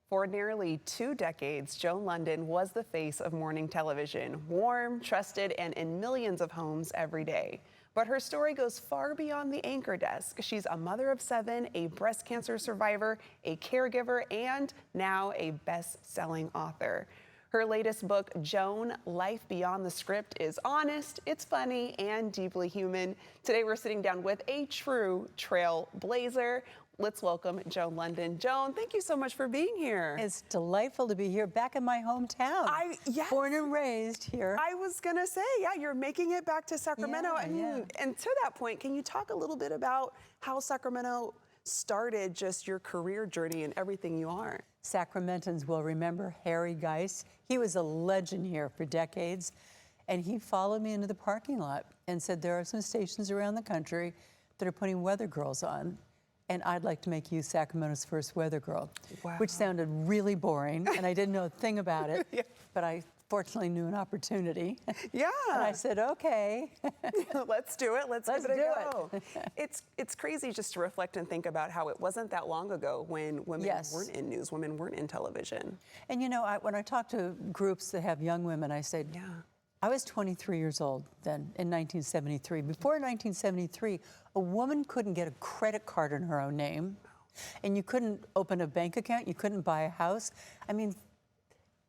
For nearly 2 decades, Joan Lunden was the face of morning television, warm, trusted, and in millions of homes every day. But her story goes far beyond the anchor desk. She's a mother of 7, a breast cancer survivor, a caregiver, and now a best-selling author. Her latest book, Joan, Life Beyond the Script, is honest, it's funny, and deeply human. Today we're sitting down with a true trailblazer. Let's welcome Joan Lunden. Joan, thank you so much for being here. It's delightful to be here, back in my hometown. Yes. Born and raised here. I was gonna say, yeah, you're making it back to Sacramento. And to that point, can you talk a little bit about how Sacramento started just your career journey and everything you are? Sacramentans will remember Harry Geis. He was a legend here for decades. And he followed me into the parking lot and said, there are some stations around the country that are putting weather girls on. And I'd like to make you Sacramento's first weather girl, which sounded really boring, and I didn't know a thing about it, but I fortunately knew an opportunity. Yeah. And I said, okay. Let's do it. Let's give it a go. It's crazy just to reflect and think about how it wasn't that long ago when women weren't in news, women weren't in television. And you know, when I talk to groups that have young women, I said, I was 23 years old then in 1973. Before 1973, a woman couldn't get a credit card in her own name, and you couldn't open a bank account, you couldn't buy a house. I mean,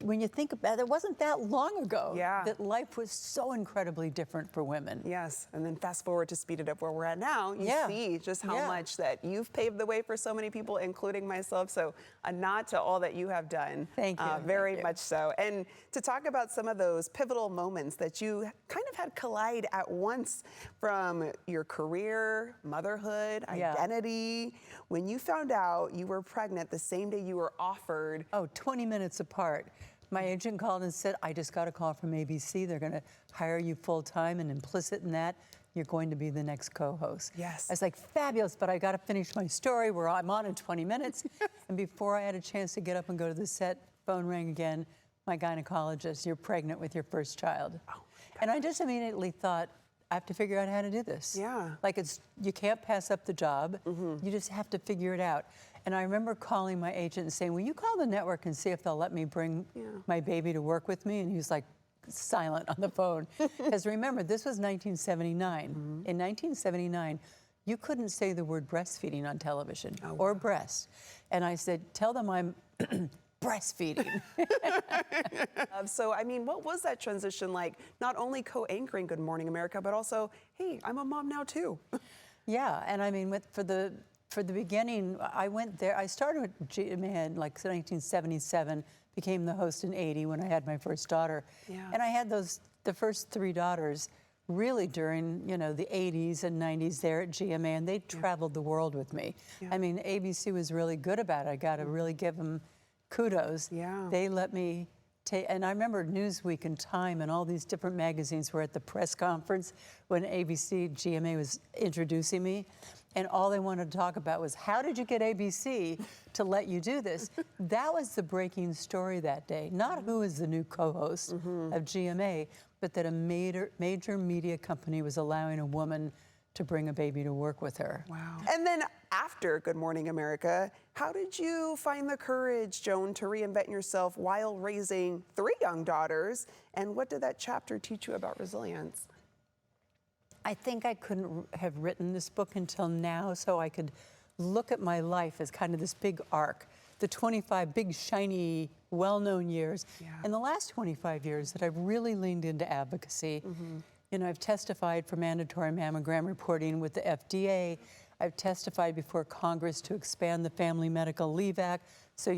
when you think about it, it wasn't that long ago that life was so incredibly different for women. Yes, and then fast forward to speed it up where we're at now, you see just how much that you've paved the way for so many people, including myself. So a nod to all that you have done. Thank you. Very much so. And to talk about some of those pivotal moments that you kind of had collide at once, from your career, motherhood, identity, when you found out you were pregnant the same day you were offered. 20 minutes apart. My agent called and said, I just got a call from ABC. They're going to hire you full time, and implicit in that, you're going to be the next co-host. Yes. I was like, fabulous, but I got to finish my story where I'm on in 20 minutes. And before I had a chance to get up and go to the set, phone rang again. My gynecologist, you're pregnant with your first child. And I just immediately thought, I have to figure out how to do this. Like, you can't pass up the job. You just have to figure it out. And I remember calling my agent and saying, will you call the network and see if they'll let me bring my baby to work with me? And he was like silent on the phone. Because remember, this was 1979. In 1979, you couldn't say the word breastfeeding on television or breast. And I said, tell them I'm breastfeeding. So, I mean, what was that transition like? Not only co-anchoring Good Morning America, but also, hey, I'm a mom now too. And I mean, for the beginning, I went there. I started with GMA in like 1977, became the host in 80 when I had my first daughter. And I had the first 3 daughters really during, the 80s and 90s there at GMA, and they traveled the world with me. I mean, ABC was really good about it. I got to really give them kudos. They let me take, and I remember Newsweek and Time and all these different magazines were at the press conference when ABC, GMA was introducing me, and all they wanted to talk about was, how did you get ABC to let you do this? That was the breaking story that day. Not who is the new co-host of GMA, but that a major media company was allowing a woman to bring a baby to work with her. And then after Good Morning America, how did you find the courage, Joan, to reinvent yourself while raising 3 young daughters? And what did that chapter teach you about resilience? I think I couldn't have written this book until now, so I could look at my life as kind of this big arc, the 25 big, shiny, well-known years. And the last 25 years that I've really leaned into advocacy. I've testified for mandatory mammogram reporting with the FDA. I've testified before Congress to expand the Family Medical Leave Act so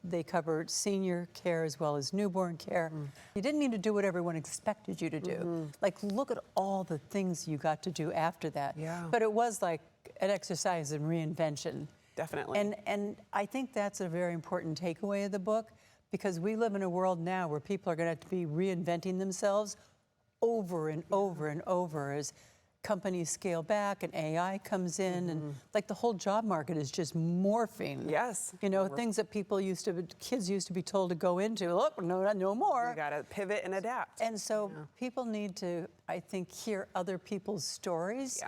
they cover senior care as well as newborn care. You didn't need to do what everyone expected you to do. Like, look at all the things you got to do after that. But it was like an exercise in reinvention. Definitely. And I think that's a very important takeaway of the book, because we live in a world now where people are going to have to be reinventing themselves over and over and over as companies scale back and AI comes in, and like the whole job market is just morphing. Things that kids used to be told to go into, look, no more. You got to pivot and adapt. And so people need to, I think, hear other people's stories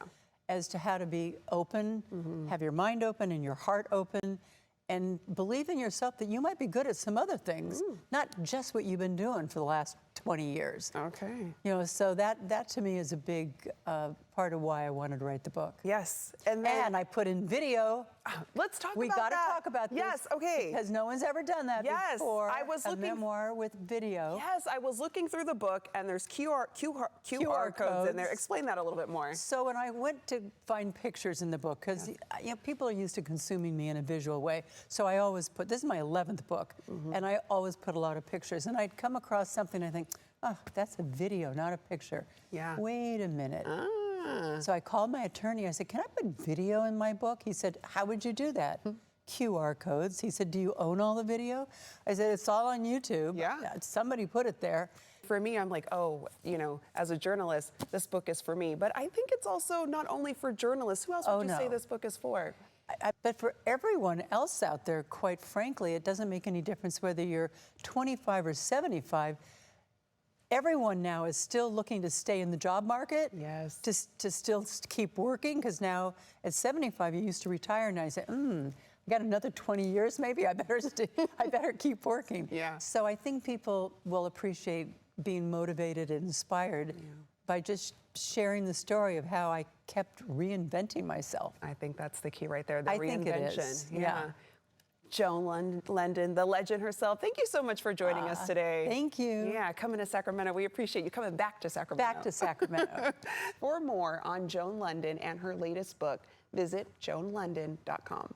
as to how to be open, have your mind open and your heart open, and believe in yourself that you might be good at some other things, not just what you've been doing for the last 20 years. Okay. You know, so that to me is a big part of why I wanted to write the book. Yes. And then I put in video. let's talk We about got to that. talk about this. Yes, okay. Because no one's ever done that Yes, before. I was a looking- memoir with video. Yes, I was looking through the book, and there's QR codes in there. Explain that a little bit more. So when I went to find pictures in the book, because you know, people are used to consuming me in a visual way, so I always put, this is my 11th book, and I always put a lot of pictures. And I'd come across something, I think, oh, that's a video, not a picture. Yeah. Wait a minute. Ah. So I called my attorney. I said, can I put video in my book? He said, how would you do that? QR codes. He said, do you own all the video? I said, it's all on YouTube. Yeah. Somebody put it there. For me, I'm like, oh, you know, as a journalist, this book is for me. But I think it's also not only for journalists. Who else would you say this book is for? But for everyone else out there, quite frankly, it doesn't make any difference whether you're 25 or 75. Everyone now is still looking to stay in the job market. Yes. To still keep working, because now at 75, you used to retire, and I say, I got another 20 years maybe, I better keep working. Yeah. So I think people will appreciate being motivated and inspired by just sharing the story of how I kept reinventing myself. I think that's the key right there, the I reinvention. think it is, yeah. Joan Lunden, the legend herself. Thank you so much for joining us today. Thank you. Yeah, coming to Sacramento. We appreciate you coming back to Sacramento. Back to Sacramento. For more on Joan Lunden and her latest book, visit joanlunden.com.